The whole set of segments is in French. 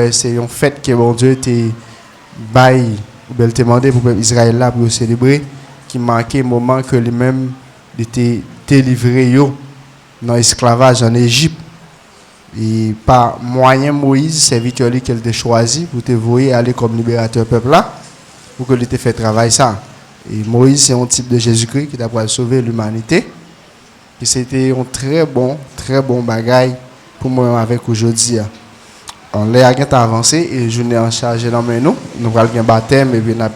ouais, c'est une fête que bon Dieu t'a bail ou bien t'a demandé pour Israël là pour célébrer qui marquait le moment que lui-même était délivré dans l'esclavage en Égypte. Et par moyen Moïse, serviteur lui qu'elle a choisi pour te voir aller comme libérateur peuple là pour que lui te fait travail ça. Et Moïse c'est un type de Jésus-Christ qui a sauver l'humanité. Et c'était un très bon bagaille pour moi avec aujourd'hui. On l'a avancé et je n'ai en charge dans nous. Nous allons bien baptême et bien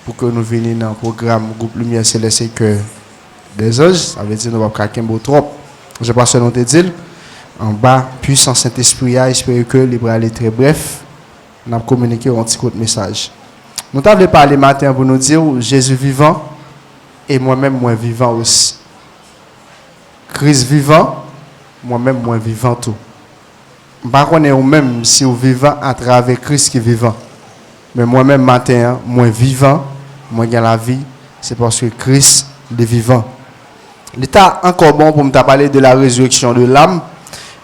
pour que nous venions dans le programme groupe Lumière Céleste que des anges. Ça veut dire que nous allons quelqu'un beau trop. Je passe à te dire. En bas, puissant Saint-Esprit, j'espère que les bras aller très bref. Nous avons communiqué un petit coup de message. Nous avons parlé matin pour nous dire Jésus vivant et moi-même moi vivant aussi. Christ vivant, moi-même moi vivant tout. Par contre, même si vous vivant à travers Christ qui est vivant. Mais moi-même matin, moi vivant, moi gagne la vie, c'est parce que Christ est vivant. L'état encore bon pour me parler de la résurrection de l'âme.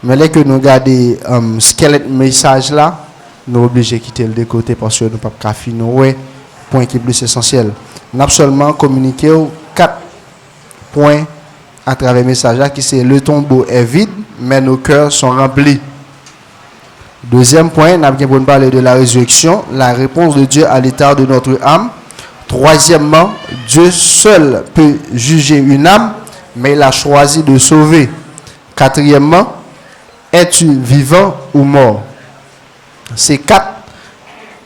Mais là que nous regardons squelette message là, nous sommes obligés de quitter le côté parce que nous ne pouvons pas finir. Point qui est plus essentiel. Nous avons seulement communiqué 4 points à travers le message là, qui c'est le tombeau est vide, mais nos cœurs sont remplis. Deuxième point, nous avons parlé de la résurrection, la réponse de Dieu à l'état de notre âme. Troisièmement, Dieu seul peut juger une âme, mais il a choisi de sauver. Quatrièmement, es-tu vivant ou mort? Ces 4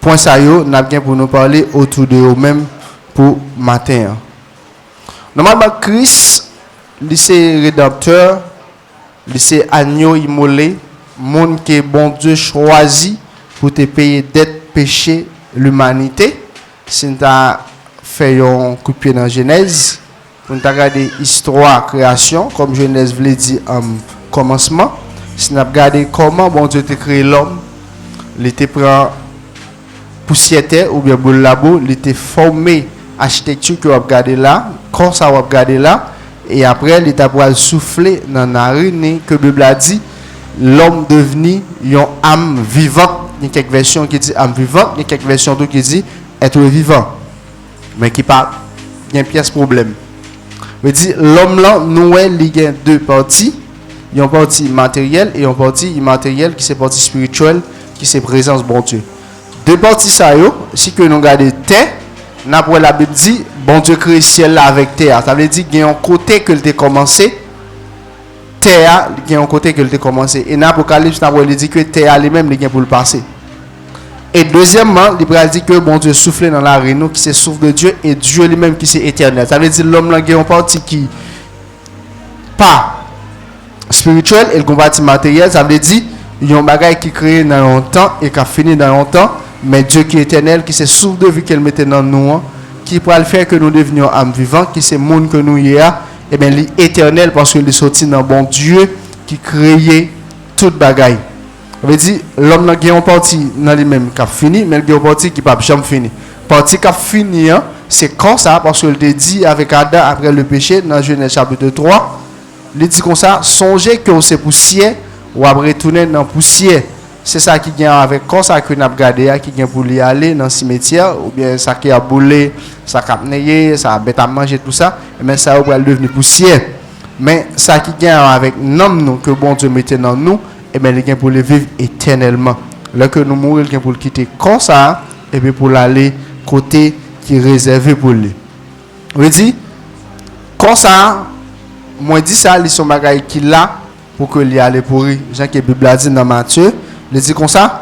points ça yo, n'a bien pour nous parler autour de eux-mêmes pour matin. Normalement Christ, c'est rédempteur, c'est agneau immolé, monde que bon Dieu choisi pour te payer dette péché l'humanité. Si tu as fait un coup de pied dans Genèse, pour nous regarder histoire création comme Genèse voulait dire en commencement. Si nous regardons comment bon Dieu a créé l'homme, il était prend poussière ou bien boule labo, il était formé architecture que vous regardez là, quand ça vous regardez là, et après il était pour souffler dans la narine que la Bible a dit, l'homme devenu une âme vivante. Il y a quelques versions qui disent âme vivante, il y a quelques versions qui disent être vivant, mais qui pas il y a un pièce problème. Je dis l'homme là nous il y a 2 parties. Il y a une partie matérielle et une partie immatérielle qui c'est partie spirituelle qui c'est présence bon Dieu. 2 parties ça yo, si que nous regardons terre, n'après la Bible dit bon Dieu crée ciel là avec terre. Ça veut dire qu'il y a un côté que il a commencé, terre il y a un côté que il a commencé et dans l'Apocalypse n'après il dit que terre lui-même il y a pour le passer. Et deuxièmement, il dit que bon Dieu souffle dans la réunion qui c'est souffle de Dieu et Dieu lui-même qui c'est éternel. Ça veut dire l'homme là il y a une partie qui pas spirituel et le combattant matériel, ça veut dire il y a un bagage qui créé dans longtemps et qui a fini dans longtemps, mais Dieu qui est éternel, qui c'est souffle de vie qu'elle mettait dans nous, qui pourra le faire que nous devenions âmes vivantes, qui c'est le monde que nous y a, et bien il est éternel parce qu'il est sorti dans bon Dieu qui créait toute bagaille. Ça veut dire l'homme n'a pas une partie dans lui-même qui a fini, mais il y a une partie qui n'a pas jamais fini. Partie qui a fini, c'est comme ça parce qu'il te dit avec Adam après le péché dans Genèse chapitre 3. Il dit comme ça, songez que c'est poussière ou après retourner dans poussière. C'est ça qui vient avec comme ça que nous avons gardé, qui vient pour y aller dans le cimetière, ou bien ça qui a boulé, ça qui a nayé, ça a bête à manger, tout ça, mais ça va devenir poussière. Mais ça qui vient avec nous que bon Dieu mettait dans nous, et bien il vient pour le vivre éternellement. Là que nous mourons, il vient pour le quitter comme ça, et bien pour l'aller côté qui est réservé pour lui. On dit, comme ça, moi dit ça, ils sont bagaille qui là pour que lui aller pourrir. Jean que la Bible a dit dans Matthieu, il dit comme ça.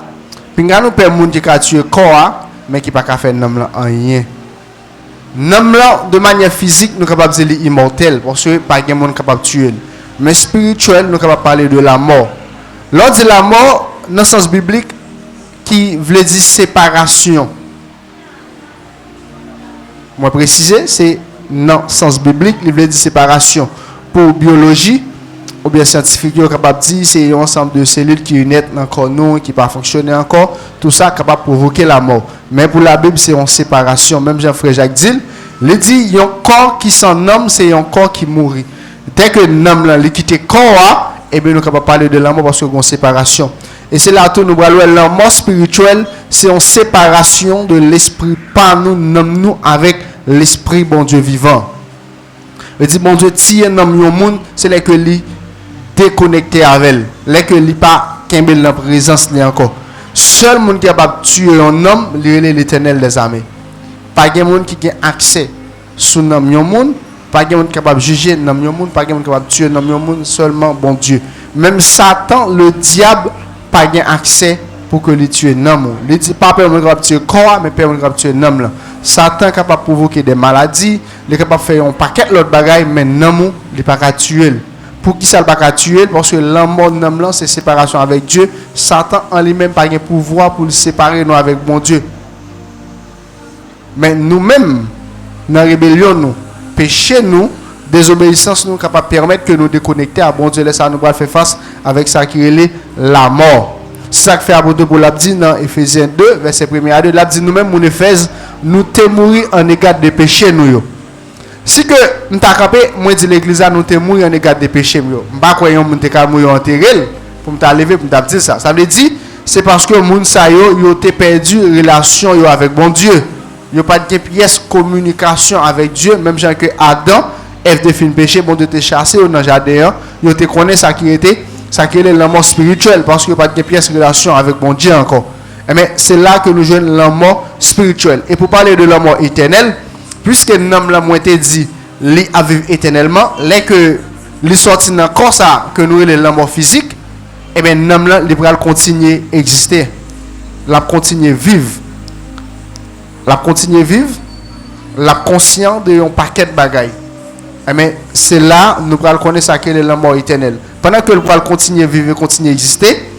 Puis nous père monde qui a tué corps mais qui pas qu'à faire nom là rien. Nom là de manière physique nous capable de dire immortel parce que pas quelqu'un monde capable tuer. Mais spirituel nous capable parler de la mort. L'on dit la mort dans le sens biblique qui veut dire séparation. Moi préciser c'est dans le sens biblique, il veut dire séparation. Pour biologie ou bien scientifique, il est capable de dire c'est un ensemble de cellules qui unissent encore nous, qui ne pas fonctionner encore, tout ça est capable de provoquer la mort. Mais pour la Bible, c'est une séparation. Même Jean-Frère Jacques dit, il dit il y a un corps qui s'en nomme, c'est un corps qui mourit. Dès que l'homme là, il quitte le corps, et bien nous sommes capables de parler de la mort parce qu'il y a une séparation. Et c'est là tout nous voyons la mort spirituelle, c'est une séparation de l'esprit par nous avec l'esprit bon Dieu vivant. Il dit bon Dieu tire dans le monde, c'est là que lui déconnecté avec elle, là que lui pas kembe dans présence li encore. Seul monde qui est capable de tuer un homme, c'est l'Éternel des armées. Pas de monde qui a accès sur un monde, pas de monde capable de juger un monde, pas de monde capable de tuer un monde, seulement bon Dieu. Même Satan, le diable, pas de accès pour que lui tue un homme. Il dit pas personne capable de tuer corps, mais personne capable de tuer un homme. Satan est capable de provoquer des maladies, il est capable de faire un paquet d'autres bagailles, mais non, il n'est pas capable de tuer. Pour qui ça ne peut pas tuer? Parce que l'amour de l'homme, c'est séparation avec Dieu. Satan en lui-même n'a pas de pouvoir pour le séparer nous avec bon Dieu. Mais nous-mêmes, dans la rébellion, nous, péché, nous, désobéissance, nous, capable de permettre que nous déconnecter à bon Dieu. Là, ça nous va faire face avec ça qui est la mort. C'est ça que fait apôtre Paul l'a dit dans Ephésiens 2, verset 1 à 2. L'a dit nous-mêmes, mon Éphèse, nous t'es mourir en égard des péchés, nous. Si que nous t'as capé, moi dis l'église nous t'es mourir en égard des péchés, nous. M'pas croyons nous t'es mourir en terrel pour me lever pour me dire ça. Ça veut dire c'est parce que moun sa yo t'es perdu relation yo avec bon Dieu. Yo pas de pièce communication avec Dieu, même gens que Adam, Ève de fin péché, bon Dieu t'es chassé dans jardin, yo te connaît ça qui était la mort spirituelle parce que pas de pièce relation avec bon Dieu encore. Mais c'est là que nous jouons la mort spirituelle. Et pour parler de la mort éternelle, puisque l'homme l'a été dit, lui a vivre éternellement, là que lui sorti dans le corps ça que nous avons la mort physique, et bien l'homme là, il va continuer à exister, la continuer vivre, la continuer vivre, la conscient de un paquet de bagailles. Mais c'est là nous allons connaître ça qu'est la mort éternelle. Pendant que nous allons continuer à vivre, continuer à exister,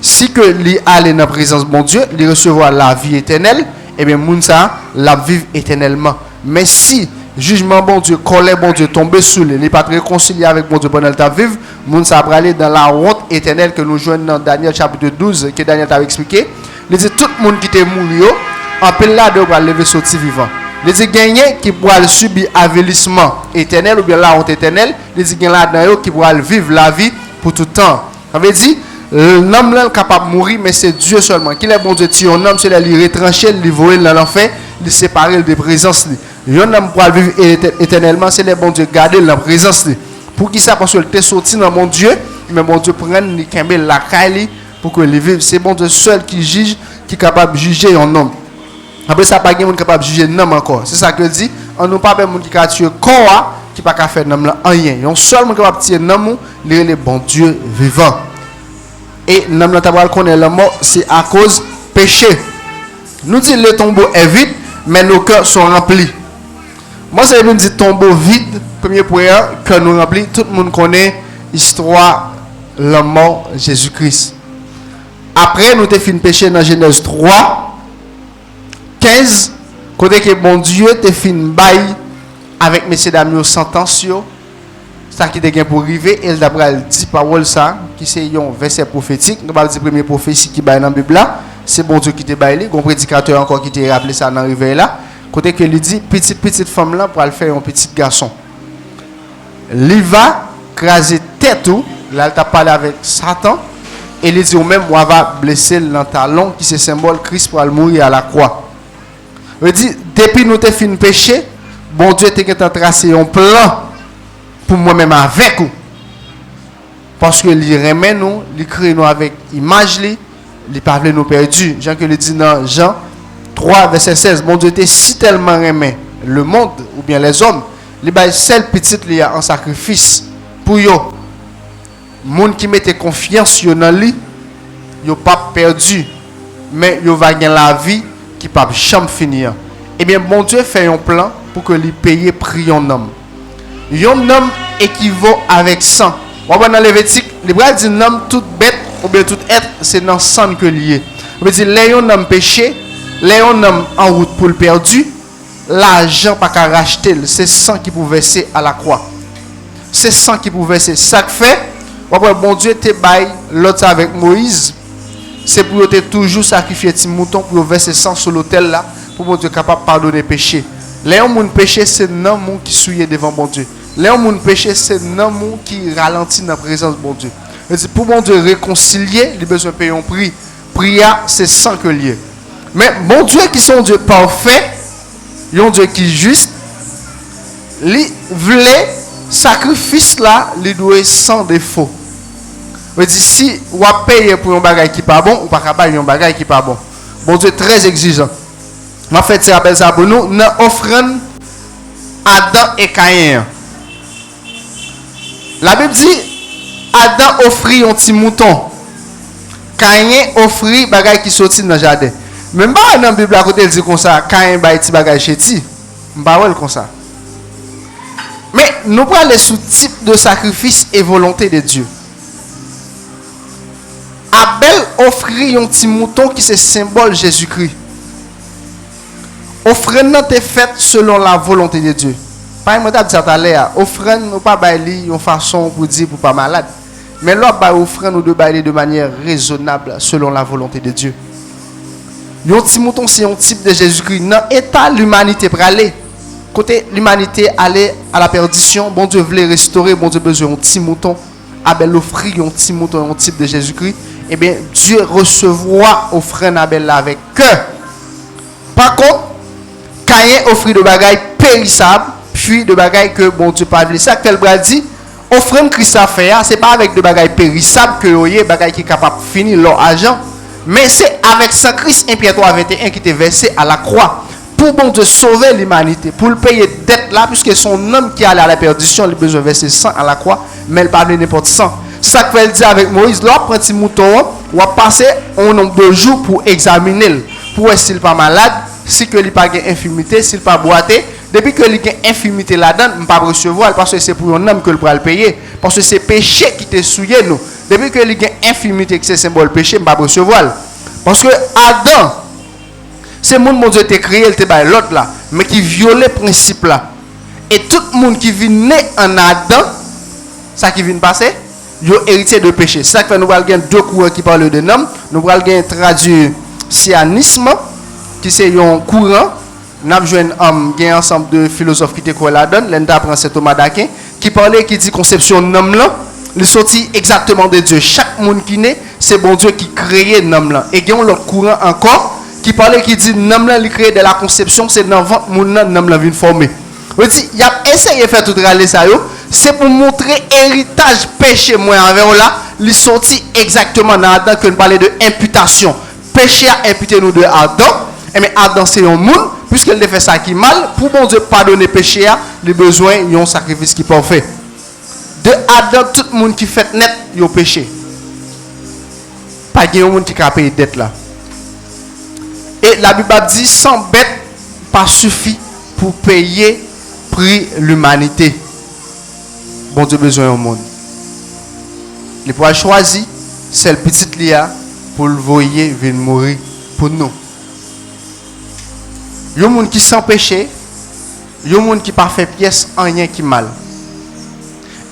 si que lui aller dans la présence de mon Dieu, lui recevoir la vie éternelle, et bien moun ça la vivre éternellement. Mais si jugement bon Dieu, colère bon Dieu tomber sous lui, n'est pas réconcilié avec bon Dieu pendant ta vivre, moun ça va aller dans la honte éternelle que nous jouons dans Daniel chapitre 12 que Daniel t'a expliqué. Il dit tout le monde qui était mort en peine là de va lever sortir vivant. Il dit gagner qui pourra subir avilissement éternel ou bien la honte éternelle, il dit gagner là dedans qui pourra vivre la vie pour tout temps. Ça veut dire l'homme est capable de mourir, mais c'est Dieu seulement. Qu'il est bon Dieu, tu un homme, c'est lui retrancher, lui voler dans l'enfer, lui séparer de présence. Un homme pour vivre éternellement, c'est le bon Dieu garder la présence. Pour qui ça? Parce qu'il est sorti dans mon Dieu, mais mon Dieu prend la caille pour que lui vive. C'est bon Dieu seul qui juge, qui est capable de juger un homme. Après ça, pas quelqu'un capable de juger un homme encore. C'est ça que dit. On n'a pas de monde qui a tué corps, qui n'a pas faire un homme rien. Un seul monde capable de tuer un homme, c'est le bon Dieu vivant. Et nous avons connaître la mort, c'est à cause péché. Nous disons le tombeau est vide, mais nos cœurs sont remplis. Moi, c'est nous dit tombeau vide, premier point que nous remplis. Tout le monde connaît l'histoire de la mort de Jésus-Christ. Après, nous avons fini péché dans Genèse 3, 15, côté que bon Dieu te fini bail avec messieurs dames sentence. Ça qui est pour arriver, et d'après le dit parole ça, qui c'est un verset prophétique, nous parlons du premier prophétie qui est dans la Bible là, c'est bon Dieu qui te baillé, un prédicateur encore qui t'a rappelé ça dans le réveil là, côté que lui dit petite femme là pour aller faire un petit garçon. Il va craser tête ou, là il t'a parlé avec Satan, et il dit ou même on va blesser le talon qui c'est symbole Christ pour aller mourir à la croix. Il dit depuis nous t'es fini péché, bon Dieu t'a tracé un plan pour moi-même avec vous. Parce que il remet nous, il crée nous avec image, il parle nous perdu. Jean que le dit dans Jean 3, verset 16. Mon Dieu était si tellement remet le monde, ou bien les hommes, il y a celle petite il y a un sacrifice pour eux. Monde qui mettait confiance dans lui, ils n'ont pas perdu, mais ils va gagner la vie qui ne peut jamais finir. Eh bien, mon Dieu fait un plan pour que lui paye prix un homme. Un homme équivaut avec 100. On va dans Lévitique, les bras dit homme toute bête ou bien tout être, c'est dans 100 que lié. On veut dire les homme péché, les homme en route pour le perdu, l'argent pas qu'à racheter, c'est 100 qui pouvait verser à la croix. C'est 100 qui pouvait verser. Ça fait, bon Dieu te bail l'autre avec Moïse, c'est pour te toujours sacrifier petit mouton pour verser 100 sur l'autel là pour bon Dieu capable de pardonner péché. Les hommes péché c'est non monde qui souillé devant bon Dieu. Les hommes péché c'est non monde qui ralentit dans la présence de bon Dieu. Pour bon Dieu réconcilier, il a besoin de payer un prix. Prière, c'est sans que lié. Mais bon Dieu qui sont Dieu parfait, un Dieu qui est juste, il voulait sacrifice là, il doit sans défaut. On dit si on a payé pour un bagage qui pas bon, ou pas capable un bagage qui pas bon. Bon Dieu très exigeant. En fait, c'est rappelle ça pour nous, dans offrande Adam et Caïn. La Bible dit Adam offrit un petit mouton. Caïn offrit bagage qui sorti dans le jardin. Même pas dans la Bible à côté, il dit comme ça, Caïn ba petit bagage chez ti. Pas comme ça. Mais nous parlons sous type de sacrifice et volonté de Dieu. Abel offrit un petit mouton qui c'est symbole Jésus-Christ. Offrande est faite selon la volonté de Dieu. Par exemple, je disais à l'heure, offrande nous pas bailler une façon pour dire pour pas malade. Mais l'autre ba offrande nous de bailler de manière raisonnable selon la volonté de Dieu. Un petit mouton c'est un type de Jésus-Christ. Dans l'état l'humanité pour aller côté l'humanité aller à la perdition, bon Dieu voulait restaurer, bon Dieu besoin un petit mouton. Abel offrit un petit mouton, un type de Jésus-Christ. Eh bien, Dieu recevra offrande Abel là avec cœur. Par contre, Caïn offrit de bagailles périssables, puis de bagailles que bon Dieu pas voulu. Ça que le bras dit, offrande Christ a fait, c'est pas avec de bagailles périssables que vous avez bagailles qui est capable de finir leur argent, mais c'est avec Saint Christ 1 Pierre 3, 21 qui était versé à la croix pour bon Dieu sauver l'humanité, pour le payer dette là, puisque son homme qui allait à la perdition, il a besoin de verser sang à la croix, mais il pas de n'importe sang. C'est ça qu'il dit avec Moïse, là, prend petit mouton, on va passer un nombre de jours pour examiner, pour voir s'il n'est pas malade, si il n'a pas d'infirmité, s'il n'est pas boité. Depuis que il a une infirmité là-dedans, il ne peut pas recevoir, parce que c'est pour un homme que le le payer, parce que c'est péché qui t'a souillé nous. Depuis que il a une infirmité, que c'est symbole péché, il ne peut pas recevoir. Parce que Adam, c'est le monde mon Dieu t'a créé, il t'a l'autre là, mais qui viole le principe là. Et tout le monde qui vient né en Adam, ça qui vient passer, il a hérité de péché. C'est ça que nous allons deux courants qui parlent de nom. Nous allons traduire sianisme, qui c'est un courant. Nous avons un ensemble de philosophes qui te la donne. L'un d'apprend c'est Thomas d'Aquin, qui parlait, qui dit conception nom là, il sortit exactement de Dieu. Chaque monde qui naît, c'est bon Dieu qui crée nom là. Et il y a l'autre courant encore, qui parlait, qui dit nom là, il crée de la conception, c'est dans votre monde là, nom là vient former. Il a essayé de faire tout râler ça, c'est pour montrer héritage péché moi envers là, il sorti exactement dans Adam que nous parlait de imputation. Péché a imputé nous de Adam, et mais Adam c'est un monde, puisqu'il a fait ça qui est mal, pour bon Dieu pardonner péché, il a besoin d'un sacrifice qui peut faire. De Adam, tout le monde qui fait net, il a péché. Pas de monde qui a payé dette là. Et la Bible dit, sans bête, pas suffit pour payer prix l'humanité. Bon Dieu besoin au monde. Il pourra choisir celle petite lia pour le voyer venir mourir pour nous. Il y a un monde qui sans péché, il y a un monde qui pas fait pièce en rien qui mal.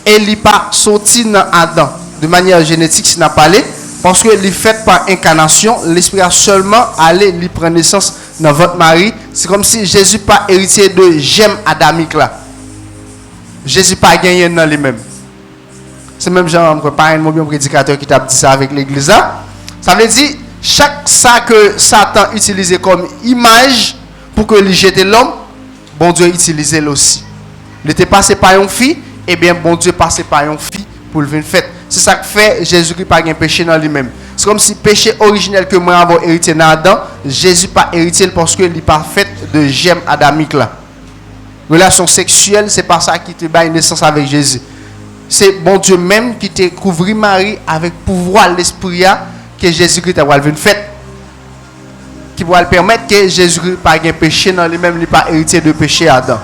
Et il n'est pas sorti dans Adam de manière génétique, s'il n'a pas allé, parce que il est fait par incarnation, l'esprit a seulement allé lui prendre naissance dans votre mari. C'est comme si Jésus pas héritier de gemme adamique là. Jésus pas gagné dans lui-même. C'est même genre pas un bon prédicateur qui t'a dit ça avec l'église là. Ça veut dire chaque ça que Satan utilisait comme image pour que lui jette l'homme, bon Dieu utilisait aussi. Il était passé par une fille, et bien bon Dieu passé par une fille pour le venir fait. C'est ça que fait Jésus-Christ pas un péché dans lui-même. C'est comme si péché originel que moi avons hérité dans Adam, Jésus pas hérité parce que il pas fait de gemme adamique là. Relation sexuelle, c'est pas ça qui te bat une naissance avec Jésus. C'est bon Dieu même qui te couvrit Marie avec pouvoir l'esprit que Jésus-Christ a venir fait. Qui va le permettre que Jésus-Christ pas un péché dans lui-même, il pas hérité de péché Adam.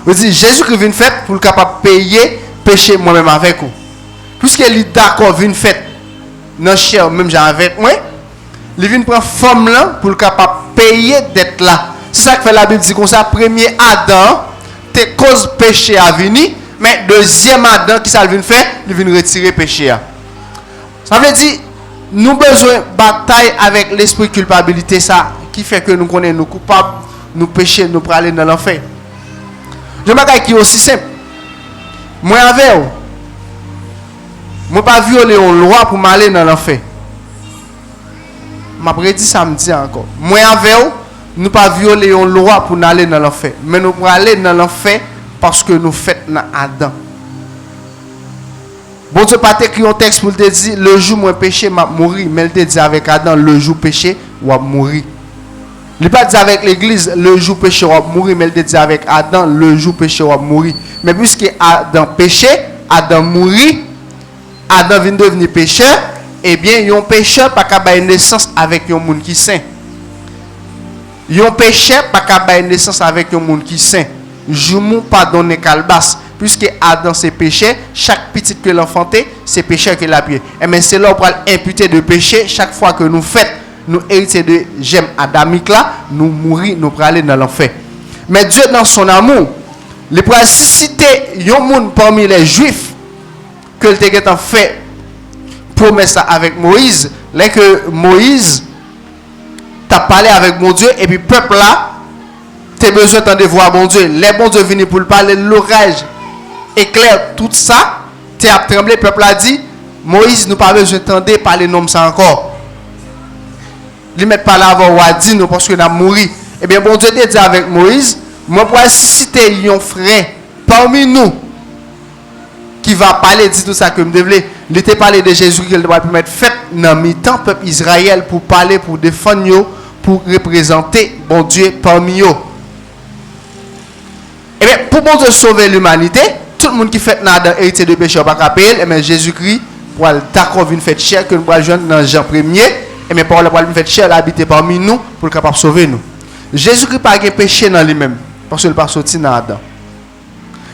Vous dites Jésus-Christ vient fait pour le capable payer péché moi-même avec vous. Puisqu'il est d'accord vient fait dans chair même genre avec moi, il vient prendre forme là pour le capable payer dette là. C'est ça que fait la Bible dit comme ça, premier Adam te cause péché à venir, mais deuxième Adam qui ça vient faire, il vient retirer péché. Ça veut dire nous besoin de bataille avec l'esprit de culpabilité ça qui fait que nous connaissons nous coupables, nous péchés, nous pour aller dans l'enfer. Je me dis qui est aussi simple. Moi avec vous. Moi pas violer une loi pour m'aller dans l'enfer. M'a prédit samedi encore. Moi avec vous, nous pas violer une loi pour aller dans l'enfer, mais nous pour aller dans l'enfer parce que nous faisons dans Adam. Bon Dieu pas écrit un texte pour te dire le jour moi péché m'a mourir, mais il te dit avec Adam le jour péché ou mourir. Il pas dit avec l'église le jour péché ou mourir, mais il te dit avec Adam le jour péché ou mourir. Mais puisque Adam péché, Adam mourit, Adam vient devenir pécheur, eh bien un pécheur pas capable naissance avec un monde qui saint. Un pécheur pas capable naissance avec un monde qui saint. Joumou pardonner calbas. Puisque Adam c'est péché, chaque petit que l'enfanté, c'est péché que l'a pied. Et mais c'est là pour imputer de péché chaque fois que nous faisons, nous héritons de j'aime adamique là, nous mourir, nous pour aller dans l'enfer. Mais Dieu dans son amour, il pourra susciter un monde parmi les Juifs que il a fait promesse avec Moïse, là que Moïse t'a parlé avec mon Dieu et puis peuple là, t'as besoin de voir bon Dieu. Les bons Dieu viennent pour le parler, l'orage éclaire tout ça, tu as tremblé, le peuple a dit, Moïse, nous pas besoin d'entendre parler nom ça encore. Ils mettent pas là avant ou a dit nous parce que nous avons mouru. Eh bien, bon Dieu te dit avec Moïse, moi pour susciter un frère parmi nous qui va parler, dit tout ça que me devais. Il était parlé de Jésus qu'il doit permettre fait dans mi-temps peuple Israël pour parler, pour défendre, pour représenter bon Dieu parmi eux. Eh bien, pour bon Dieu sauver l'humanité, tout le monde qui fait dans héritier de péché pas capable, et bien Jésus-Christ pour d'accord venir faire chair que nous va joindre dans Jean 1er, et bien pour le faire chair habiter parmi nous pour capable sauver nous. Jésus-Christ pas de péché dans lui-même parce qu'il pas sorti dans Adam.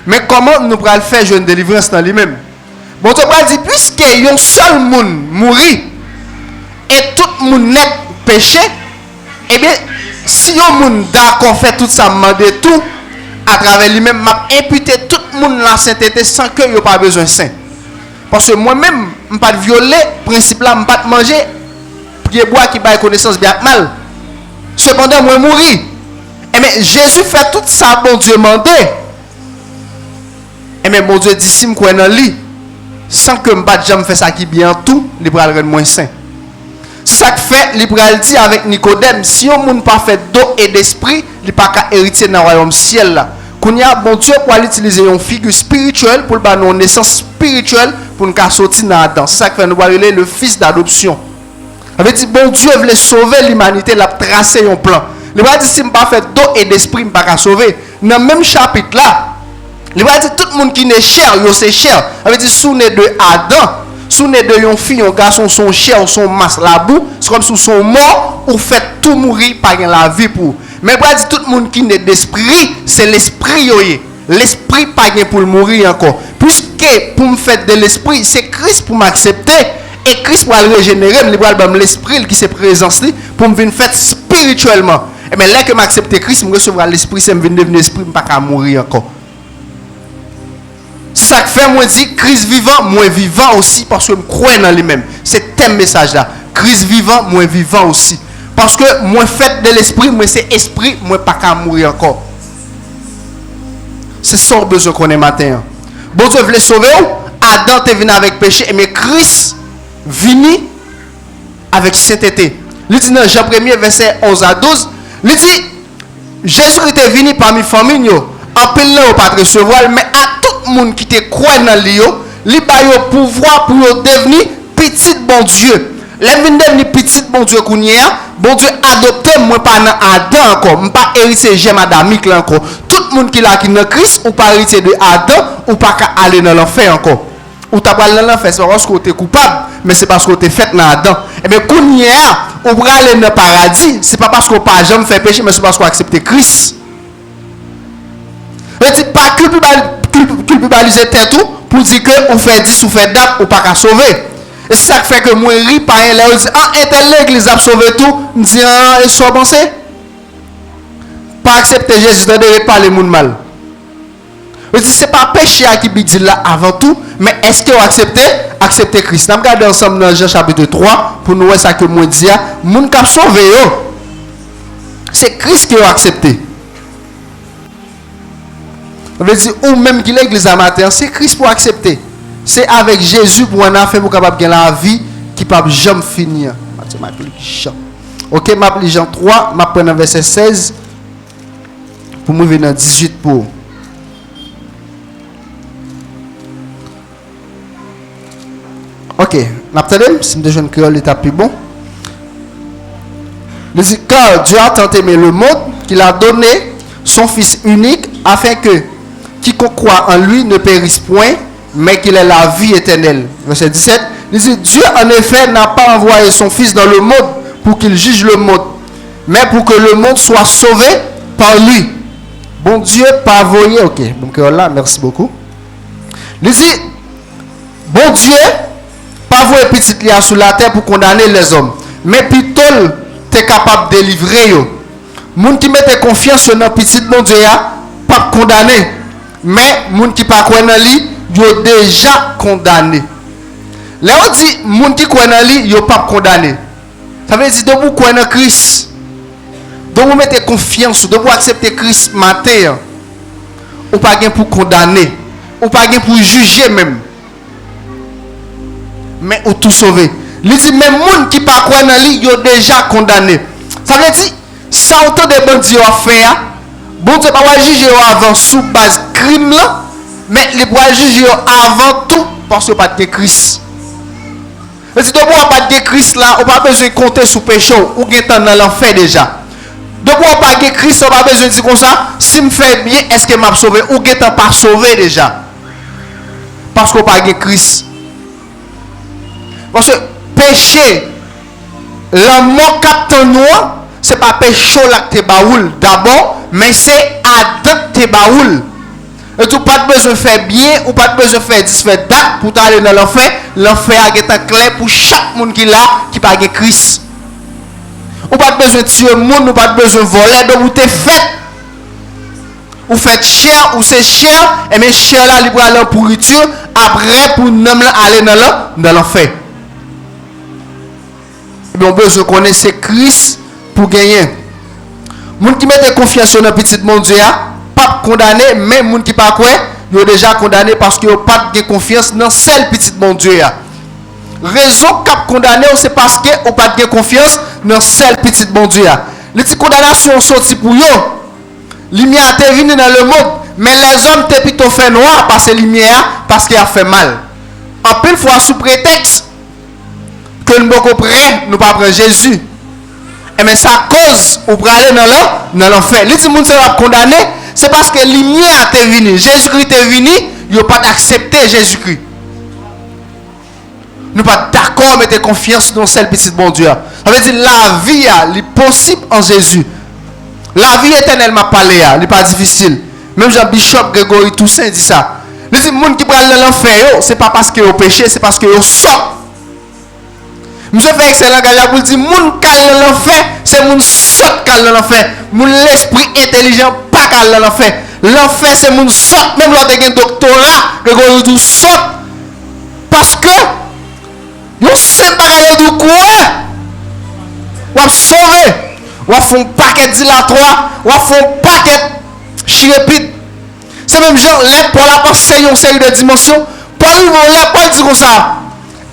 Mais comment nous pourrons faire une délivrance dans lui-même? Bon Dieu va dire puisque un seul monde mourit et tout le monde net péché, eh bien si un monde d'accord fait tout ça demander tout à travers lui-même, m'a imputé tout le monde la sainteté sans que il pas besoin de saint. Parce que moi-même, je ne pas violer principe là, je ne pas manger pied bois qui baille connaissance bien mal. Cependant, moi mourir. Et mais Jésus fait tout ça, bon Dieu mandé. Et mais bon Dieu dit si je crois dans lui, sans que je ne jamais faire ça qui bien tout, il va le rendre moins saint. Ça fait, il va dire avec Nicodème, si on ne pas fait d'eau et d'esprit, il ne pas hériter dans le royaume ciel là. Qu'on y a bon Dieu pour utiliser une figure spirituelle pour nous une naissance spirituelle pour nous sortir dans Adam. C'est ça que fait nous parler le fils d'adoption. Ça veut dire bon Dieu voulait sauver l'humanité, il a tracé un plan. Il va dire si je ne pas fait d'eau et d'esprit, je ne pas sauver. Dans le même chapitre là, il va dire tout le monde qui est cher, c'est cher. Ça veut dire sous né de Adam, sous né de une fille, un garçon, son chair, son masse, la boue, c'est comme si son mort ou fait tout mourir par la vie pour. Mais pour dire tout le monde qui n'est d'esprit, c'est l'esprit. L'esprit pas pour le mourir encore. Puisque pour me faire de l'esprit, c'est Christ pour m'accepter. Et Christ pour le régénérer, l'esprit qui se présente pour me venir faire spirituellement. Et bien là que m'accepter Christ, je recevrai l'esprit, c'est me venir devenir esprit, je ne pas mourir encore. Ça fait moi dit Christ vivant, moi vivant aussi parce que je crois dans lui-même. C'est un message là. Christ vivant, moi vivant aussi. Parce que moi fait de l'esprit, moi c'est esprit, moi pas qu'à mourir encore. C'est ça le besoin qu'on est matin. Bon Dieu voulait sauver, Adam est venu avec péché, mais Christ venu avec sainteté. Il dit dans Jean 1er verset 11 à 12, il dit Jésus est venu parmi les familles, en pile au pas recevoir, mais à tout le monde qui te croit dans lui, il a le pouvoir pour devenir petit bon Dieu. Les vient devenir petit bon Dieu qu'on y a, bon Dieu adopté moi pas dans Adam encore, moi pas hérité j'aime adamique là encore. Tout le monde qui là qui dans Christ ou pas hérité de Adam ou pas aller dans l'enfer encore. Ou t'as pas dans l'enfer c'est parce que tu es coupable, mais c'est parce que tu es fait dans Adam. Et bien qu'on y a ou pour aller dans le paradis, c'est pas parce qu'on pas jamais fait péché, mais c'est parce qu'on accepte Christ. Et tu pas culpabiliser tête pour dire que on fait 10 ou fait date ou pas qu'à sauver. Et c'est ça qui fait que moi, je ris par là, je dis, ah, l'église a sauvé tout. Je dis, ah, et soit pensé. Pas accepter Jésus, de parler le mal. Je dis, ce n'est pas péché qui dit là avant tout, mais est-ce que vous acceptez Christ? Nous regardons ensemble dans Jean chapitre 3, pour nous voir ça que moi dis, moun qui a sauvé, c'est Christ qui a accepté. Je veux dire, ou même qui l'église à matin, c'est Christ pour accepter. c'est avec Jésus pour un affaire pour capable gagner la vie qui peut jamais finir. Jean. OK, m'a Jean 3, m'a prendre verset 16 pour me venir dans 18 pour. OK, n'attendez, si je jeune créole est plus bon. Il dit car Dieu a tant aimé le monde qu'il a donné son fils unique afin que quiconque croit en lui ne périsse point mais qu'il ait la vie éternelle. Verset 17. Il dit Dieu en effet n'a pas envoyé son fils dans le monde pour qu'il juge le monde, mais pour que le monde soit sauvé par lui. Bon Dieu pas envoyé. OK, donc là, merci beaucoup. Il dit bon Dieu pas envoyé petit lia sur la terre pour condamner les hommes, mais plutôt t'es capable de délivrer yo. Moun qui mette confiance dans petit bon Dieu pas condamné, mais moun qui pas croire dans lui, yo déjà condamné. Là on dit moun qui croit dans lui, yo pas condamné. Ça veut dire de vous croire dans Christ. De vous mettre confiance, de vous accepter Christ matin. Ou pas gain pour condamner, ou pas gain pour juger même. Mais ou tout sauver. Il dit même moun qui pas croire dans lui, yo déjà condamné. Ça veut dire ça autant de bon Dieu a fait. Bon Dieu pas juger avant sous base crime là, mais il va juger avant tout parce que pas de Christ. Mais si tu n'as pas de Christ là, on n'a pas besoin de compter sur le péché ou dans l'enfer déjà. Donc on n'a pas de Christ, on n'a pas besoin de dire comme ça, si je fais bien, est-ce que je m'ai sauvé ou je pas sauvé déjà. Parce qu'on n'a pas de Christ. Parce que péché, la mort capte noir, ce n'est pas péché là que tu baoul d'abord, mais c'est Adam que baoul. Et tu n'as pas besoin de faire bien ou pas besoin de faire 10 date pour aller dans l'enfer. L'enfer a été clair pour chaque monde qui là qui pas de Christ. Ou pas besoin de tuer le monde, ou pas besoin de voler, donc vous êtes fait. Ou faites cher, ou c'est cher, et mais cher là, il va aller en pourriture, après pour nous aller dans l'enfer. Et bien on besoin de connaître Christ pour gagner. Les gens qui mettent confiance dans le petit monde Dieu, pas condamné, même les gens qui ne pas quoi, ils ont déjà condamné parce qu'ils n'ont pas de confiance dans seul petit bon Dieu. Raison cap condamné, c'est parce qu'ils n'ont pas de confiance dans seul petit bon Dieu. Les petites condamnations sont sorties pour eux. Lumière est venue dans le monde, mais les hommes sont plutôt fait noir parce que lumière, parce qu'il a fait mal. En pile fois sous prétexte que nous sommes prêts, nous ne pas prendre Jésus. Et mais ça cause ou pour aller dans l'enfer. Les gens qui sont condamnés, c'est parce que la lumière est venue. Jésus-Christ est venu, ils n'ont pas accepté Jésus-Christ. Nous ne sommes pas d'accord mettre confiance dans celle petit bon Dieu. Ça veut dire la vie est possible en Jésus. La vie éternelle m'a parlé, elle n'est pas difficile. Même Jean-Bishop Grégory Toussaint dit ça. Les gens qui prennent dans l'enfer, ce n'est pas parce qu'ils ont péché, c'est parce qu'ils ont sorti. Monsieur fait excellent gars pour dire moun kal dans l'enfer, c'est moun sot kal dans l'enfer. Moun l'esprit intelligent pas kal dans l'enfer. L'enfer c'est moun sot même l'autre gen doctorat que go tout sot parce que yo seul bagay du quoi. Ou sauver, ou font paquet dilatoire, ou font paquet chirépide. C'est même genre les pour la passer une série de dimensions. Pour lui voler pas dire comme ça.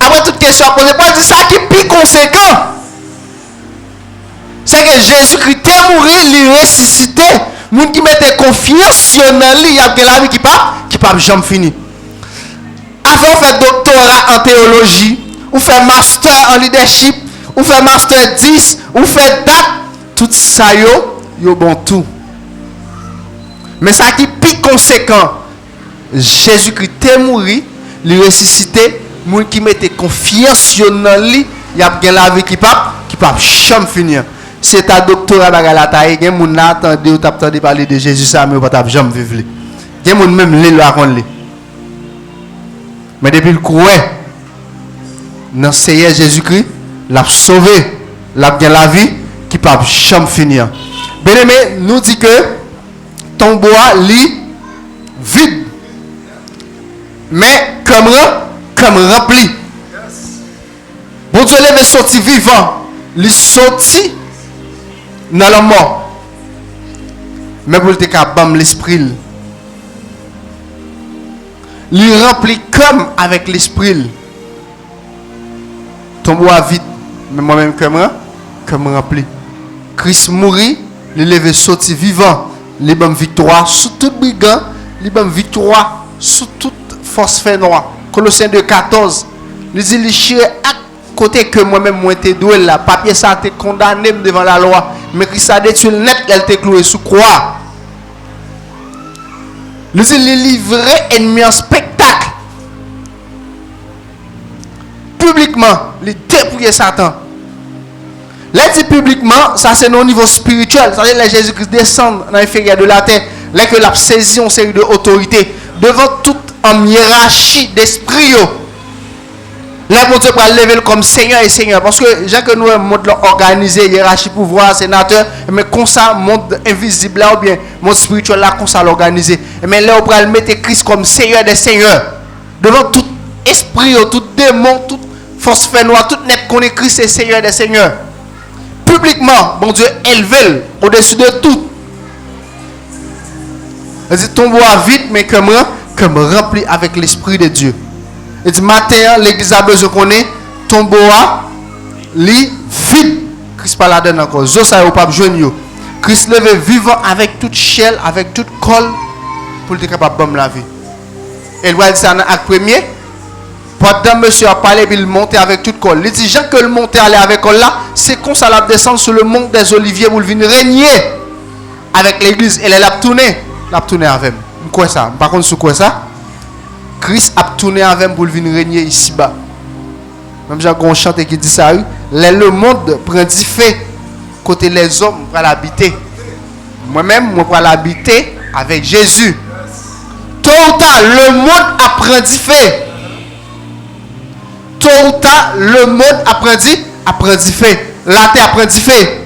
Après toute question à poser, pas dire ça qui est plus conséquent. C'est que Jésus-Christ est mort, il est ressuscité. Les gens qui mettent confiance dans lui, il y a la vie qui pas jamais fini. Après, on fait doctorat en théologie, on fait master en leadership, on fait master 10, on fait date, tout ça, yo bon tout. Mais ça qui est plus conséquent, Jésus-Christ est mort, il est ressuscité. Les gens qui mettent confiance dans lui, il y a la vie qui pas jamais finir. C'est ta doctorat dans la taille, il y a des gens qui attendent parler de Jésus, ça, mais ils ne peuvent jamais vivre. Il y a des gens qui même le racontent. Mais depuis le croix, dans le Seigneur Jésus-Christ, l'a sauvé, l'a bien la vie qui ne peut jamais finir. Bien aimé, nous dit que ton bois lit vide. Mais comme rempli. Bon Dieu lève sorti vivant. Il sorti dans la mort. Mais pour te capable l'esprit. il remplit comme avec l'esprit. Tombeau à vide, mais moi-même comme rempli. Christ mourit, il levé sorti vivant, les bonnes victoires sous tout brigand, les bonnes victoires sous toute force fait noire. Colossiens 2,14. Il dit, il à côté que moi-même, moi, t'ai doué là, papier ça, t'es condamné devant la loi, mais Christ a détruit le net, elle t'est cloué sous croix. Il dit, il livrait ennemi en spectacle. Publiquement, il dépouillait Satan. Là, dit publiquement, ça c'est au niveau spirituel. C'est-à-dire que Jésus-Christ descend dans l'inférieur de la terre. Là, que la saisi une série d'autorité devant toute en hiérarchie d'esprit. Là, bon Dieu va lever comme Seigneur et Seigneur. Parce que, j'ai que nous, monde organisé, hiérarchie, pouvoir, sénateur, mais comme ça, monde invisible là, ou bien, monde spirituel là, comme ça l'organiser. Mais là, on va mettre Christ comme Seigneur des Seigneurs. Devant tout esprit, tout démon, toute force fait noire, tout net qu'on est Christ et Seigneur des Seigneurs. Publiquement, bon Dieu élevé au-dessus de tout. Il dit tombeau à vide, mais comme rempli avec l'esprit de Dieu. Il dit matin, l'église a besoin qu'on ait tombeau à vide. Christ pas la donne encore. Zo ça ou pas joindre. Christ levé vivant avec toute chair, avec toute colle pour être capable de la vie. Et il va dire ça dans l'acte premier. Pendant monsieur a parlé, il montait avec toute colle. Il dit, Jean que le monter aller avec colle là, c'est comme ça la descendre sur le mont des Oliviers pour venir régner avec l'église. Et elle a tourné avec. Quoi ça? Par contre, sur quoi ça? Christ a tourné avec pour venir régner ici-bas. Même Jean qu'on chante qui dit ça, le monde prend du fait côté les hommes pour l'habiter. Moi-même, moi pour l'habiter avec Jésus. Tôt ou tard, le monde apprend du fait. Tôt ou tard, le monde apprend du fait. La terre apprend du fait.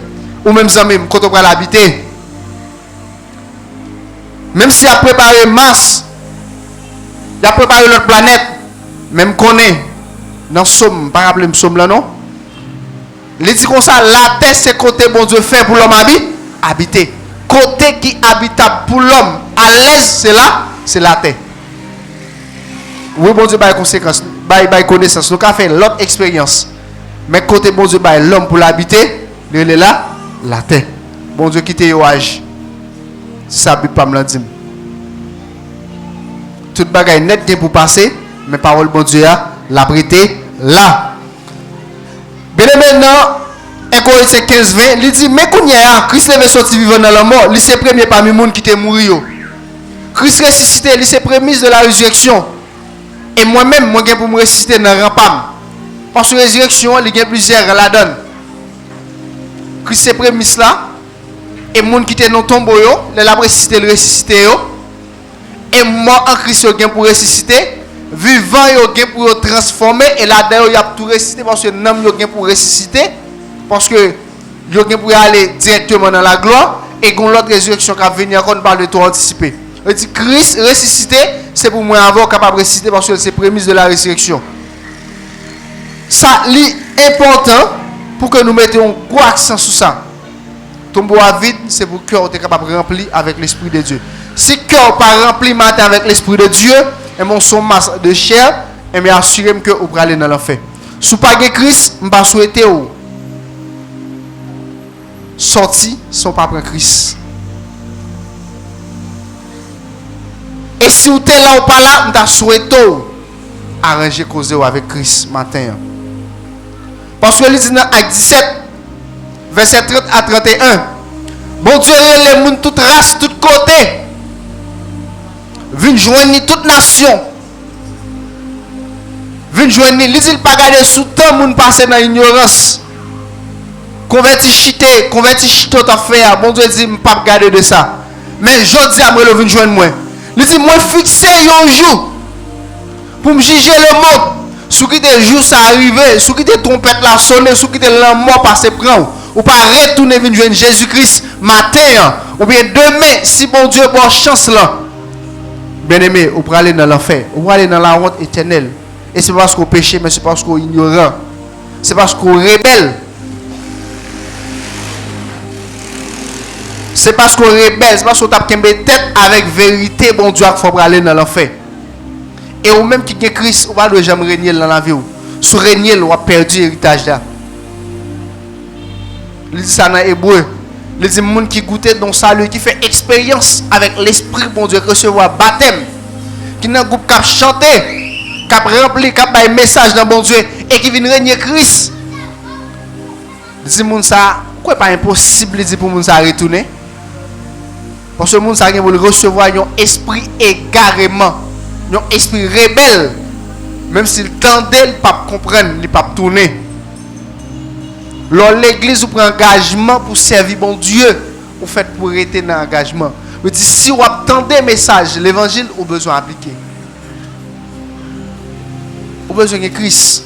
Ou même ça même, quand on va l'habiter. Même si il a préparé Mars, il a préparé notre planète, même qu'on est dans Somme, pas rappeler Somme là non. Il dit comme ça, la terre c'est côté bon Dieu fait pour l'homme habiter. Côté qui habitable pour l'homme, à l'aise c'est la terre. Oui bon Dieu, il y a conséquences. Il y a connaissance, nous avons fait l'autre expérience. Mais côté bon Dieu, l'homme pour l'habiter, il est là, la terre. Bon Dieu quitte l'âge. Ça ne peut pas me le dire. Tout bagaille net pour passer, mais parole bon Dieu la prêté là. Bien maintenant, 1 Corinthiens 15-20, il dit, mais quand il y a Christ est sorti vivant dans la mort, il est premier parmi les gens qui étaient morts. Christ ressuscité, il est prémisse de la résurrection. Et moi-même, moi, pour me ressusciter dans le rampam. Parce que la résurrection, il y a plusieurs la donne. Christ est prémisse là. Et les gens qui étaient dans le tombeau, les la ressuscité, le ressuscité. Et moi, en Christ, il y a pour ressusciter. Vivant, il y a pour transformer. Et là-dedans, il y a tout ressusciter. Parce que l'homme, il y a pour ressusciter. Parce que il y a pour aller directement dans la gloire. Et qu'on l'autre résurrection qui va venir, on parle de tout anticiper. Il dit Christ ressuscité, c'est pour moi avoir capable de ressusciter parce que c'est prémisse de la résurrection. Ça est important pour que nous mettions un gros accent sur ça. Tombeau à vide, c'est pour que le cœur soit capable de remplir avec l'Esprit de Dieu. Si le cœur n'est pas rempli matin avec l'Esprit de Dieu, et mon son masse de chair, et bien assurez-moi que vous allez aller dans l'enfer. Si vous n'avez pas Christ, je ne vais pas souhaiter sortir sans pas prendre Christ. Et si vous êtes là ou pas là, je souhaite arranger cause avec Christ matin. Parce que il dit dans Acte 17, verset 30 à 31, bon Dieu, les gens, toute race, tout côté, viennent joindre toute nation. Viennent joindre, il dit pas garder sous temps, moun passer dans l'ignorance. Converti chité, t'as fait, bon Dieu dit, je ne pas garder de ça. Mais je dis à moi, viens joindre moi. Il dit, moi fixer un jour pour me juger le monde. Sous qui des jours ça arrive, sous qui des trompettes la sonner, sous qui des lampes mort passer prendre. Ou pas retourner venir joindre Jésus-Christ matin. Ou bien demain, si bon Dieu bonne chance là. Bien aimé, ou pour aller dans l'enfer, ou pour aller dans la honte éternelle. Et c'est parce qu'on péché, mais c'est parce qu'on ignorant. C'est parce qu'on rebelle. C'est parce qu'on rebelle, c'est parce qu'on tape tête avec vérité, bon Dieu, qu'il faut aller dans l'enfer. Et ou même qui est Christ, ou pas de jamais régner dans la vie. Sous régner, ou a perdu l'héritage là. Il dit ça dans Hébreu. Il dit monde qui goûtait dans salut, qui fait expérience avec l'esprit bon Dieu, recevoir baptême, qui n'a groupe qui chanter, qui rempli, qui a un message dans bon Dieu et qui vient régner Christ. Il dit monde ça, pourquoi pas impossible dit pour monde ça retourner? Parce que monde ça vient pour recevoir un esprit égarément, un esprit rebelle, même s'il tendait, il pas comprendre, il pas tourner. L'église ou prend engagement pour servir bon Dieu, ou fait pour rester dans l'engagement. Je dis si vous attendez message, l'évangile, vous avez besoin d'appliquer. Vous avez besoin de Christ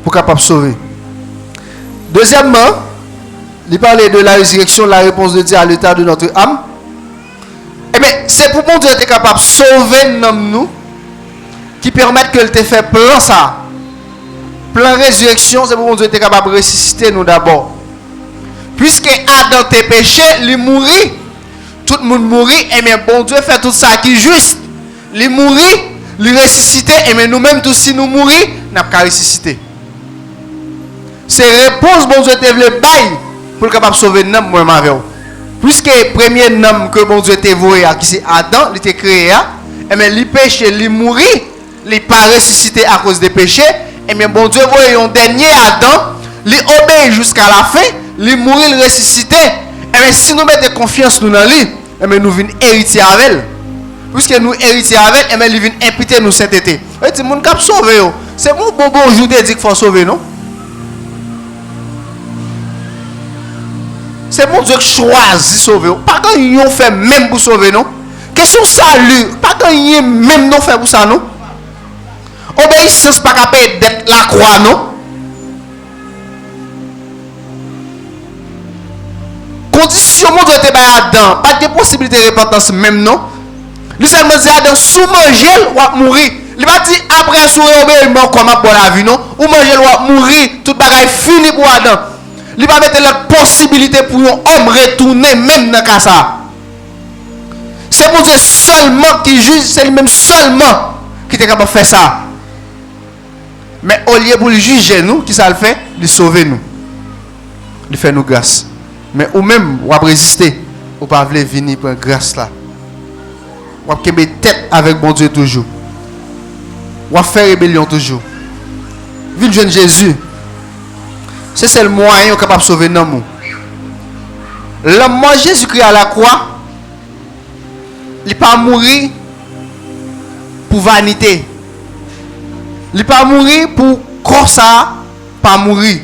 pour capable sauver. Deuxièmement, il parlait de la résurrection, la réponse de Dieu à l'état de notre âme. Eh bien, c'est pour bon Dieu être capable de sauver nous qui permettent que te fait plan ça. Plan résurrection, c'est pour bon Dieu être capable de ressusciter nous d'abord. Puisque Adam tes péchés, il mourit, tout le monde mourit, et bien bon Dieu fait tout ça qui est juste. Il mourit, il ressuscité, et bien nous-mêmes tous si nous mourir, nous n'avons qu'à ressusciter. C'est réponse bon Dieu te veut bail pour capable sauver nous moi avec vous. Puisque le premier homme que bon Dieu te voué qui c'est Adam, il était créé, et bien il péché, il mourit, il n'est pas ressuscité à cause des péchés. Et bien bon Dieu voit un dernier Adam, il obéit jusqu'à la fin, il mourit, il ressuscité. Et bien si nous mettons confiance nous dans lui, et bien nous venons hériter avec elle. Puisque nous hériter avec, et bien il vient imputer nous sainteté. Et dit mon cap sauver. C'est mon bonjour de dire qu'il faut sauver non? C'est mon Dieu qui choisit sauver. Pas quand ils ont fait même pour sauver non? Question salut, pas quand ils ont même non fait pour ça non? Obéissance pas capable d'être la croix, non? Condition mon Dieu te ba Adam, pas de possibilité de repentance même, non? Lui seulement dit Adam, sous manger ou à mourir. Il va dire après sous obéissement comme pour la vie, non? Ou manger ou à mourir, tout bagaille fini pour Adam. Il va mettre la possibilité pour un homme retourner même dans cas ça. C'est mon Dieu seulement qui juge, c'est lui-même seulement qui est capable de faire ça. Mais au lieu pour le juger nous, qui ça le fait? Il sauve nous. Il fait nous grâce. Mais ou même, ou avez résister, ou pas voulez venir pour grâce là. Ou avez kembe tête avec bon Dieu toujours. Ou avez faire rébellion toujours. Vu le jeune Jésus, c'est le moyen capable de sauver nous. L'homme Jésus-Christ à la croix, il n'est pas mourir pour vanité. Il n'est pas mourir pour croire ça, pas mourir.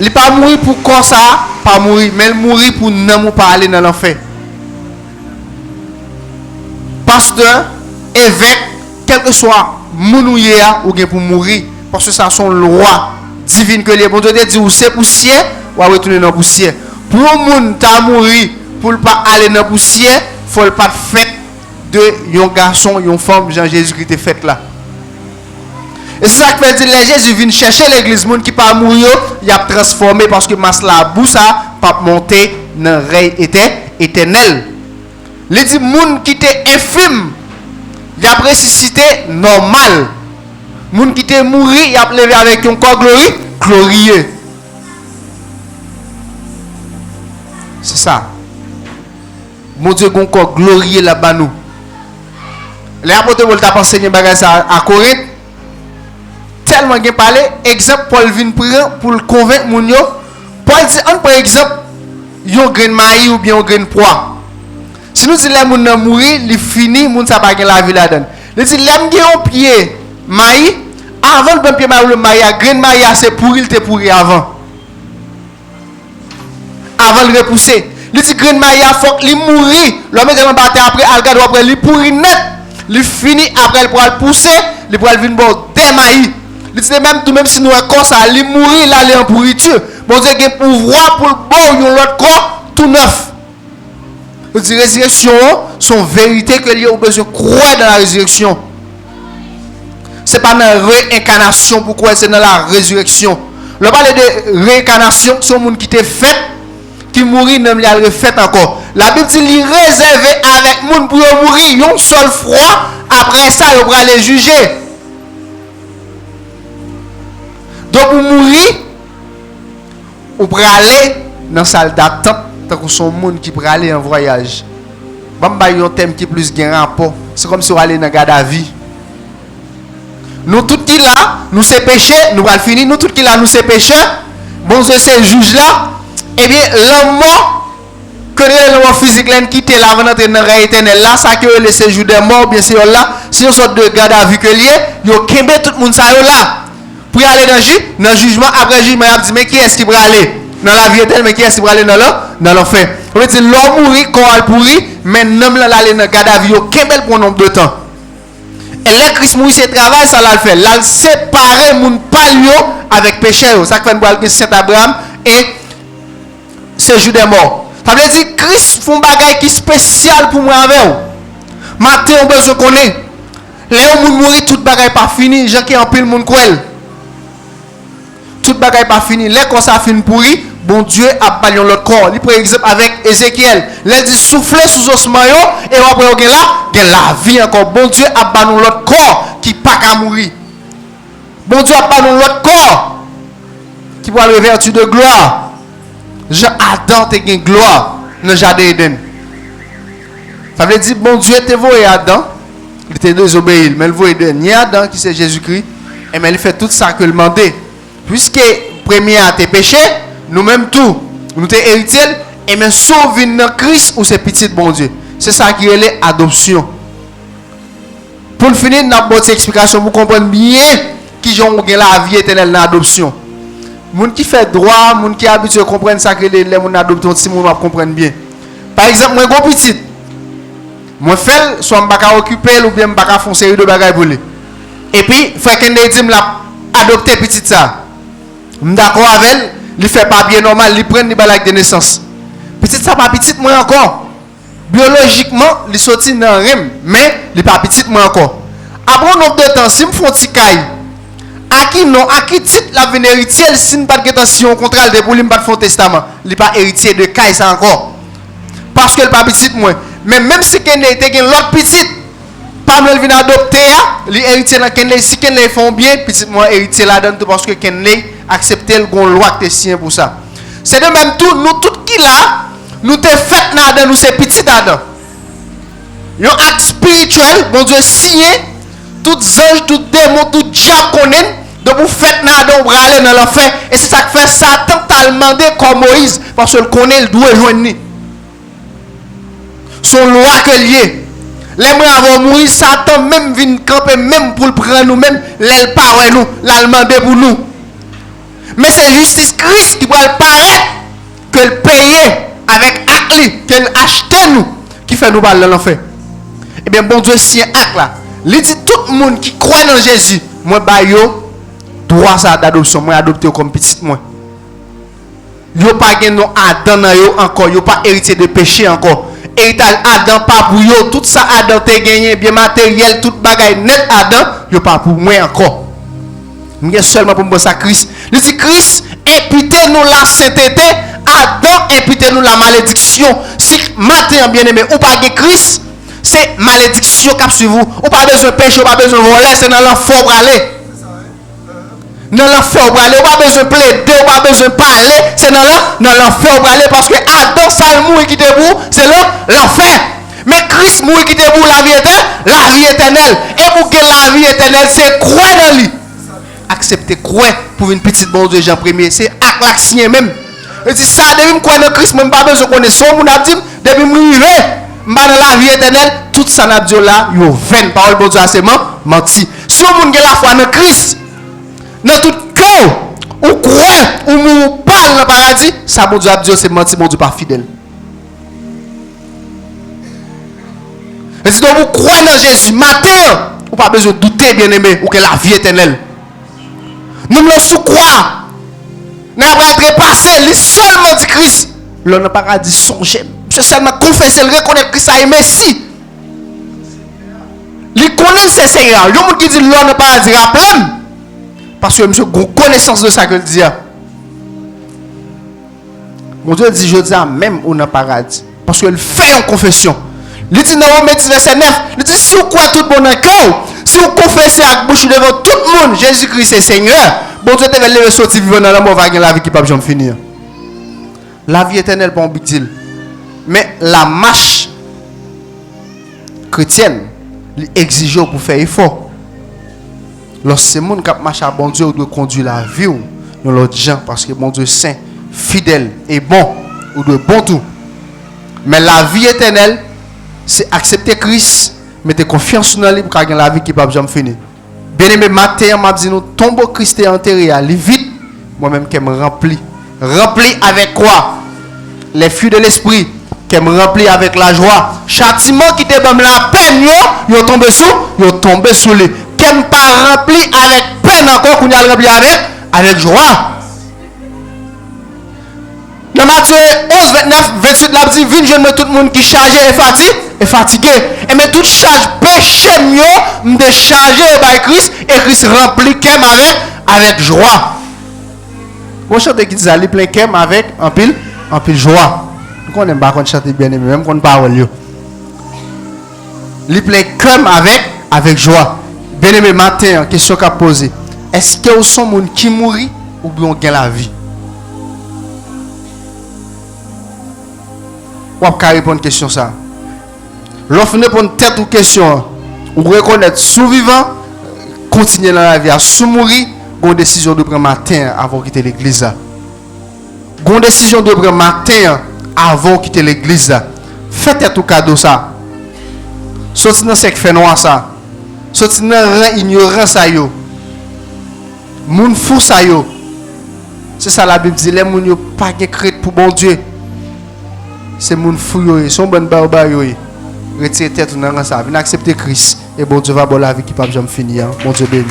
Il n'est pas mourir pour croire ça, pas mourir. Mais il mourir pour ne pas aller dans l'enfer. Pasteur, évêque, quel que soit mounouya ou bien pour mourir. Parce que ça sont loi divine que les bon Dieu dit ou c'est poussière ou à retourner dans la poussière. Pour un monde qui a mourir pour ne pas aller dans la poussière, il ne faut pas faire de un garçon, une femme, Jean-Jésus qui était fait là. Et c'est ça que veut dire les Jésus vient chercher l'église, monde qui pas mourir, il a transformé parce que mas la boussa pas monter dans règne éternel. Il dit monde qui était infime, il a ressuscité normal. Monde qui était mort, il a levé avec un corps glorieux. C'est ça. Mon Dieu, un corps glorieux là-bas nous. Les apôtres veulent enseigner ça à Corinthe. Tellement bien parlé, exemple Paul vient pour le convaincre mon yo. Paul dit par exemple, yon grain de maïs ou bien un grain de pois. Si nous disons les moun nan mourir, il fini, moun sa pa gen la vie là-dedans. Il dit l'aime gen un pied maïs, avant le pied maïs le maïs, grain de maïs c'est pourri, il te pourri avant. Avant le repousser. Il dit grain de maïs faut qu'il mourir, l'homme est dans battre après al gado après il pourri net. Il finit après il pourra le pousser, il pourra venir bon des maïs. Il dit même tout même si nous comme ça, il mourir là il en pourriture. Bon Dieu a pouvoir pour le bon l'autre corps tout neuf. Il dit résurrection son vérité que il a besoin de croire dans la résurrection. C'est pas dans la réincarnation pourquoi c'est dans la résurrection. Le parler de réincarnation, c'est un monde qui était fait qui mourit, ne le refait encore. La Bible dit qu'il réservé avec monde pour mourir, un seul froid, après ça, il va aller juger. Donc, pour mourir, on peut aller dans la salle d'attente, tant que son monde qui peut aller en voyage. Bon, il y a un thème qui est plus grand rapport. C'est comme si on allait dans la garde à vie. Nous tous qui là, nous sommes péchés, nous allons finir, nous tous qui là, nous sommes pécheurs. Bon Dieu, c'est le juge là. Eh bien, l'homme mort, que le mort physique là, quitte là, avant d'entrer dans la réalité éternelle là, ça que le séjour des morts, bien sûr là, si on sort de garde à vue que lié, il y a tout le monde ça là. Pour aller dans le jugement, après le jugement, il a dit, mais qui est-ce qui va aller dans la vie éternelle, mais qui est-ce qui va aller dans l'enfer? On veut dire, l'homme mourit, quand elle pourrit, mais l'homme là, aller dans la garde à vue, il y a pour nombre de temps. Et là, Christ mourit, c'est travail, ça l'a fait. Là, séparer mon palio avec péché. Ça fait une Saint Abraham et séjour des morts. Ça veut dire Christ fait un bagage qui est spécial pour moi avec vous. Matin, on besoin qu'on est. Là où moun mourir, tout bagage pas fini. Gens qui en pile moun kouel. Tout bagage pas fini. Là quand ça fin pourri, bon Dieu a balion l'autre corps. Il par exemple avec Ézéchiel. Là dit souffler sous osman yo et après on là, la vie encore. Bon Dieu a balion l'autre corps qui pas qu'à mourir. Bon Dieu a balion l'autre corps qui va le vertu de gloire. Jean Adam te gen gloire dans le jardin d'Éden. Ça veut dire bon Dieu te voyé Adam, il était désobéi, mais il voyé dernier Adam qui c'est Jésus-Christ, et mais il fait tout ça que le demandait. Puisque premier a été péché, nous-mêmes tout, nous t'es héritiers, et mais sauvé dans Christ ou c'est petit bon Dieu. C'est ça qui est l'adoption. Pour le finir, dans notre explication, vous comprenez bien qui ont la vie éternelle dans l'adoption. Les gens qui fait droit, les gens qui habituent à comprendre ça que les gens adoptent, si les gens comprennent bien. Par exemple, moi, je suis petit. Moi, je fais, soit je ne vais pas occuper ou bien je ne vais pas faire une série de bagages pour lui. Et puis, il faut que je dise adopter petit ça. Je suis d'accord avec elle, il ne fait pas bien normal, il prend des balages de naissance. Petit ça, pas petit, moi encore. Biologiquement, il sorti dans le rem, mais il n'est pas petit, moi encore. Après un nombre de temps, si je fais un petit caille, à qui non, à qui titre la veine héritier, si ne pas de question contraire de pour lui pas de testament, il n'est pas héritier de caille ça encore. Parce que le pas petit moi. Mais même si quelqu'un était l'autre petit, pas mal vient adopter, les héritiers dans quelqu'un si quelqu'un font bien, petit moi héritier là-dedans tout parce que quelqu'un accepter le gon loi que sien pour ça. C'est de même tout nous tout qui là, nous te fait là-dedans, nous c'est petit là-dedans. Un acte spirituel, bon Dieu signé, tout ange, tout démon, tout diable connaît. Donc vous faites là-dedans, vous allez dans l'enfer. Et c'est ça que fait Satan t'a demandé comme Moïse. Parce qu'il connaît, il doit joindre. Son loi que lié. Les gens avant mourir, Satan même vient camper, même pour le prendre nous-mêmes, l'aile pas nous, l'a demandé pour nous. Mais c'est justice Christ qui va le paraître, que le payer avec acte, qu'elle achète nous, qui fait nous balle dans l'enfer. Eh bien, bon Dieu, si un acte là, il dit tout le monde qui croit dans Jésus, moi, bah yo, droit ça d'adoption, moi adopté comme petit moi. Yo pas gen non Adam nan yo encore, yo pas héritier de péché encore. Héritage Adam pas pour yo, tout ça Adam te gagné bien matériel, tout bagaille net Adam, yo pas pour moi encore. M'gè seulement pour moi ça Christ. Il dit Christ imputez nous la sainteté, Adam imputez nous la malédiction. Si matin bien-aimé ou pas gen Christ, c'est malédiction qui sur vous. Ou pas besoin de péché, ou pas besoin de voler, c'est dans l'enfer pour aller. Dans l'enfer pour aller, on pas besoin de plaider, on pas besoin de parler, c'est dans l'enfer pour aller parce que Adam ça mourir qui debout, c'est l'enfer. Mais Christ mourir qui debout la vie éternelle. Et pour que la vie éternelle, c'est croire dans lui. Accepter croire pour une petite bon Dieu Jean premier, c'est acte l'action même. Je dis ça depuis croire dans Christ, même pas besoin de connaître son mon abdim, depuis mourir, dans la vie éternelle, tout ça n'a dit là, yo vain parole bon Dieu à ses menti. Si on a la foi dans Christ, dans tout cœur, ou croit, ou nous parle dans le paradis, ça, mon Dieu, c'est menti, mon Dieu, pas fidèle. Et si vous croyez dans Jésus, matin, vous n'avez pas besoin de douter, bien aimé, ou que la vie éternelle. Nous nous sous-croire. Nous avons été passé, les seulement dit Christ. L'on n'a pas dit songer. Monsieur seulement confesser, le reconnaître Christ a aimé si. Il connaît ses seigneurs. Il y a des gens qui disent l'on n'a pas dit rappelez. Parce que monsieur a connaissance de ça que le dit. Mon Dieu dit, je dis même ou dans le paradis. Parce qu'il fait une confession. Il dit dans Romains 10, verset 9, il dit, si vous croyez tout bon dans le cœur, si vous confessez avec bouche devant tout le monde, Jésus-Christ est Seigneur, bon Dieu te va lever sortir vivre dans la mort, va gagner la vie qui ne peut jamais finir. La vie éternelle, pas un big deal. Mais la marche chrétienne, exige pour faire effort. Lorsque c'est monde qui marche à bon Dieu, on doit conduire la vie dans l'autre gens parce que bon Dieu saint, fidèle et bon, on doit bon tout. Mais la vie éternelle, c'est accepter Christ, mettre confiance dans lui pour gagner la vie qui ne peut jamais finir. Bien aimé, matin, m'a dit nous tombeau Christ est enterré, allez vite. Moi-même qui me remplis avec quoi? Les fruits de l'esprit. Qui me remplit avec la joie. Châtiment qui te donne la peine, yo tombé sous lui. Qui me pas rempli avec peine encore, qu'on a rempli avec joie. Dans Matthieu 11, 29, 28, là dit, viens jeune tout le monde qui chargé et fatigué. Et mais toute charge péché mieux, me décharger par Christ et Christ remplit kem avec joie. Vous chantez qui dit ça, il plein kem avec en pile joie. On n'aime pas chanter bien aimé, même qu'on parle yo. Il plein kem avec joie. Bien aimé matin, question qu'a posée. Est-ce que vous sont monde qui mourit ou bien on gagne la vie? Ou pas répondre à question ça. Lorsque vous répondez tête ou question, ou reconnaître sous-vivant, continuer dans la vie à sous-mourir, une décision de prendre matin avant de quitter l'église. Une décision de prendre matin avant de quitter l'église. Faites tout cadeau ça. Sortez dans ce fait noir ça. Sortez dans ignorant ça yo. Moun fou ça yo. C'est ça la Bible dit, les moun yo pas de crédit pour bon Dieu. C'est moun fou yo, son bon barbar yo. Retirez tête dans ça, venez accepter Christ et bon Dieu va bon la vie qui pas jamais finir. Bon Dieu béni.